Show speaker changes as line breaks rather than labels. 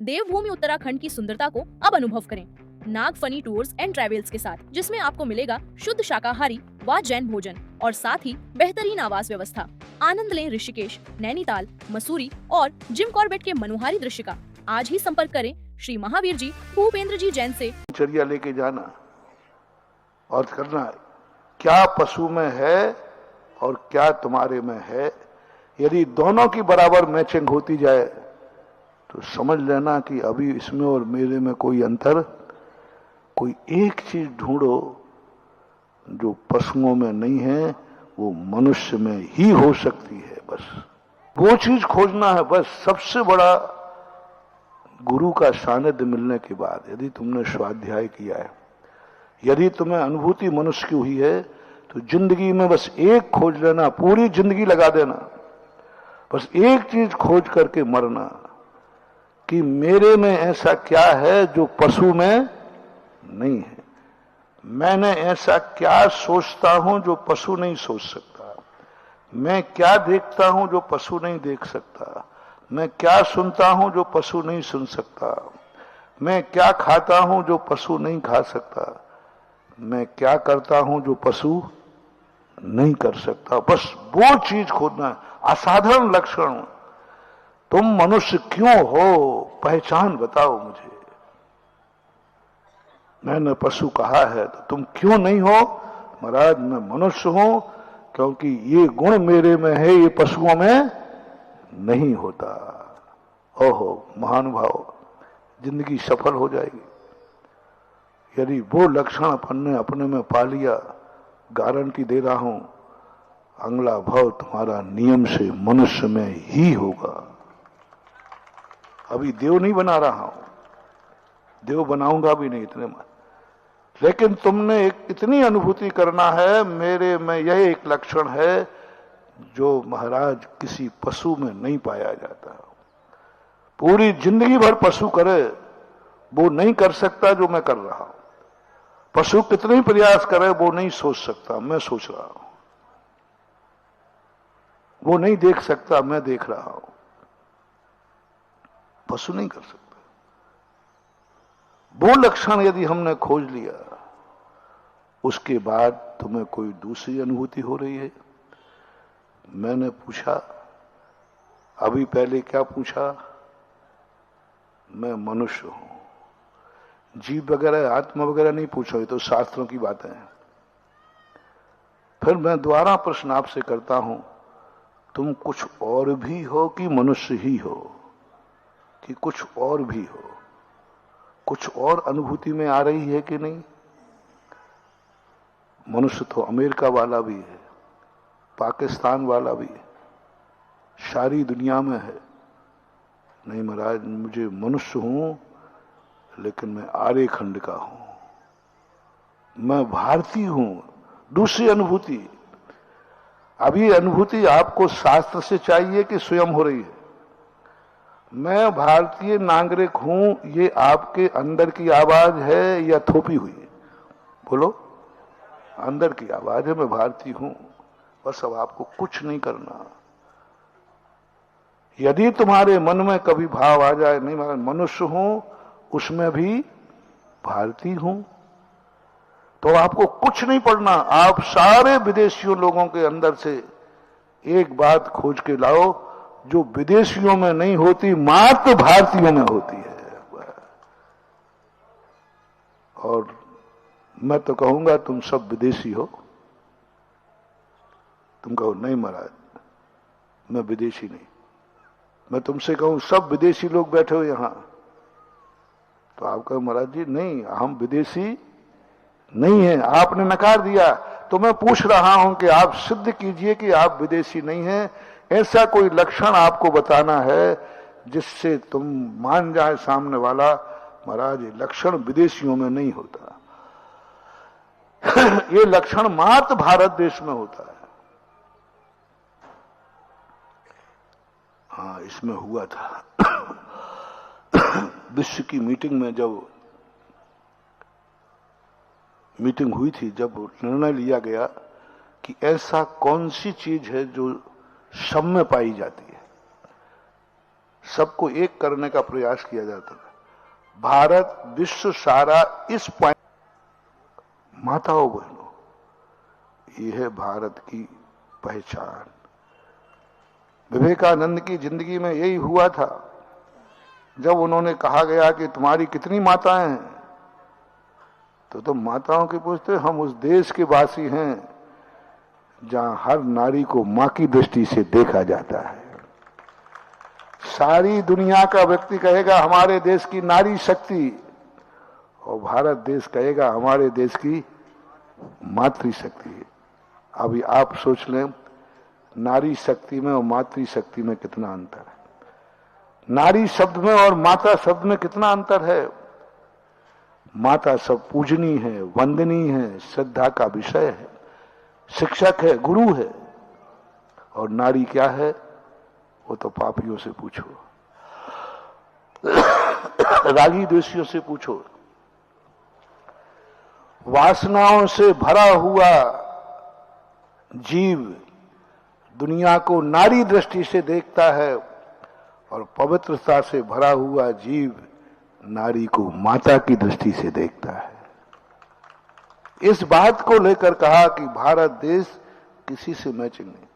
देवभूमि उत्तराखंड की सुंदरता को अब अनुभव करें नागफनी टूर्स एंड ट्रेवल्स के साथ, जिसमें आपको मिलेगा शुद्ध शाकाहारी व जैन भोजन और साथ ही बेहतरीन आवास व्यवस्था। आनंद लें ऋषिकेश, नैनीताल, मसूरी और जिम कॉर्बेट के मनोहारी दृश्य का। आज ही संपर्क करें श्री महावीर जी भूपेंद्र जी जैन से।
दिनचर्या लेके जाना और करना, क्या पशु में है और क्या तुम्हारे में है। यदि दोनों की बराबर मैचिंग होती जाए तो समझ लेना कि अभी इसमें और मेरे में कोई अंतर, कोई एक चीज ढूंढो जो पशुओं में नहीं है, वो मनुष्य में ही हो सकती है। बस वो चीज खोजना है। बस सबसे बड़ा गुरु का सानिध्य मिलने के बाद, यदि तुमने स्वाध्याय किया है, यदि तुम्हें अनुभूति मनुष्य की हुई है, तो जिंदगी में बस एक खोज लेना, पूरी जिंदगी लगा देना, बस एक चीज खोज करके मरना कि मेरे में ऐसा क्या है जो पशु में नहीं है। मैंने ऐसा क्या सोचता हूं जो पशु नहीं सोच सकता। मैं क्या देखता हूं जो पशु नहीं देख सकता। मैं क्या सुनता हूं जो पशु नहीं सुन सकता। मैं क्या खाता हूं जो पशु नहीं खा सकता। मैं क्या करता हूं जो पशु नहीं कर सकता। बस वो चीज खोजना है। असाधारण लक्षण, तुम मनुष्य क्यों हो, पहचान बताओ मुझे। मैंने पशु कहा है तो तुम क्यों नहीं हो। महाराज मैं मनुष्य हूं क्योंकि ये गुण मेरे में है, ये पशुओं में नहीं होता। ओहो महानुभाव, जिंदगी सफल हो जाएगी यदि वो लक्षण अपन ने अपने में पा लिया। गारंटी दे रहा हूं, अगला भाव तुम्हारा नियम से मनुष्य में ही होगा। अभी देव नहीं बना रहा हूं, देव बनाऊंगा भी नहीं इतने में, लेकिन तुमने एक इतनी अनुभूति करना है, मेरे में यह एक लक्षण है जो महाराज किसी पशु में नहीं पाया जाता। पूरी जिंदगी भर पशु करे, वो नहीं कर सकता जो मैं कर रहा हूं। पशु कितने ही प्रयास करे, वो नहीं सोच सकता, मैं सोच रहा हूं। वो नहीं देख सकता, मैं देख रहा हूं। पशु नहीं कर सकता। वो लक्षण यदि हमने खोज लिया, उसके बाद तुम्हें कोई दूसरी अनुभूति हो रही है। मैंने पूछा, अभी पहले क्या पूछा, मैं मनुष्य हूं। जीव वगैरह आत्मा वगैरह नहीं पूछो, ये तो शास्त्रों की बातें हैं। फिर मैं दोबारा प्रश्न आपसे करता हूं, तुम कुछ और भी हो कि मनुष्य ही हो, कि कुछ और भी हो। कुछ और अनुभूति में आ रही है कि नहीं। मनुष्य तो अमेरिका वाला भी है, पाकिस्तान वाला भी है, सारी दुनिया में है। नहीं महाराज, मुझे मनुष्य हूं लेकिन मैं आर्यखंड का हूं, मैं भारतीय हूं। दूसरी अनुभूति। अभी अनुभूति आपको शास्त्र से चाहिए कि स्वयं हो रही है। मैं भारतीय नागरिक हूं, ये आपके अंदर की आवाज है या थोपी हुई है। बोलो, अंदर की आवाज है, मैं भारतीय हूं। बस अब आपको कुछ नहीं करना। यदि तुम्हारे मन में कभी भाव आ जाए, नहीं मैं मनुष्य हूं, उसमें भी भारतीय हूं, तो आपको कुछ नहीं पढ़ना। आप सारे विदेशियों लोगों के अंदर से एक बात खोज के लाओ जो विदेशियों में नहीं होती, मात्र भारतीयों में होती है। और मैं तो कहूंगा तुम सब विदेशी हो। तुम कहो नहीं महाराज मैं विदेशी नहीं। मैं तुमसे कहूं सब विदेशी लोग बैठे हो यहां, तो आप कहो महाराज जी नहीं हम विदेशी नहीं है, आपने नकार दिया। तो मैं पूछ रहा हूं कि आप सिद्ध कीजिए कि आप विदेशी नहीं हैं। ऐसा कोई लक्षण आपको बताना है जिससे तुम मान जाए सामने वाला, महाराज ये लक्षण विदेशियों में नहीं होता। ये लक्षण मात्र भारत देश में होता है। हाँ, इसमें हुआ था विश्व की मीटिंग में, जब मीटिंग हुई थी, जब निर्णय लिया गया कि ऐसा कौन सी चीज है जो सब में पाई जाती है। सबको एक करने का प्रयास किया जाता था। भारत विश्व सारा इस पॉइंट, माताओं बहनों, ये है भारत की पहचान। विवेकानंद की जिंदगी में यही हुआ था। जब उन्होंने कहा गया कि तुम्हारी कितनी माताएं हैं, तो तुम माताओं के पूछते, हम उस देश के वासी हैं जहां हर नारी को मां की दृष्टि से देखा जाता है। सारी दुनिया का व्यक्ति कहेगा हमारे देश की नारी शक्ति, और भारत देश कहेगा हमारे देश की मातृशक्ति। अभी आप सोच लें, नारी शक्ति में और मातृशक्ति में कितना अंतर है। नारी शब्द में और माता शब्द में कितना अंतर है। माता सब पूजनीय है, वंदनीय है, श्रद्धा का विषय है, शिक्षक है, गुरु है। और नारी क्या है, वो तो पापियों से पूछो, रागी द्वेषियों से पूछो। वासनाओं से भरा हुआ जीव दुनिया को नारी दृष्टि से देखता है, और पवित्रता से भरा हुआ जीव नारी को माता की दृष्टि से देखता है। इस बात को लेकर कहा कि भारत देश किसी से मैचिंग नहीं।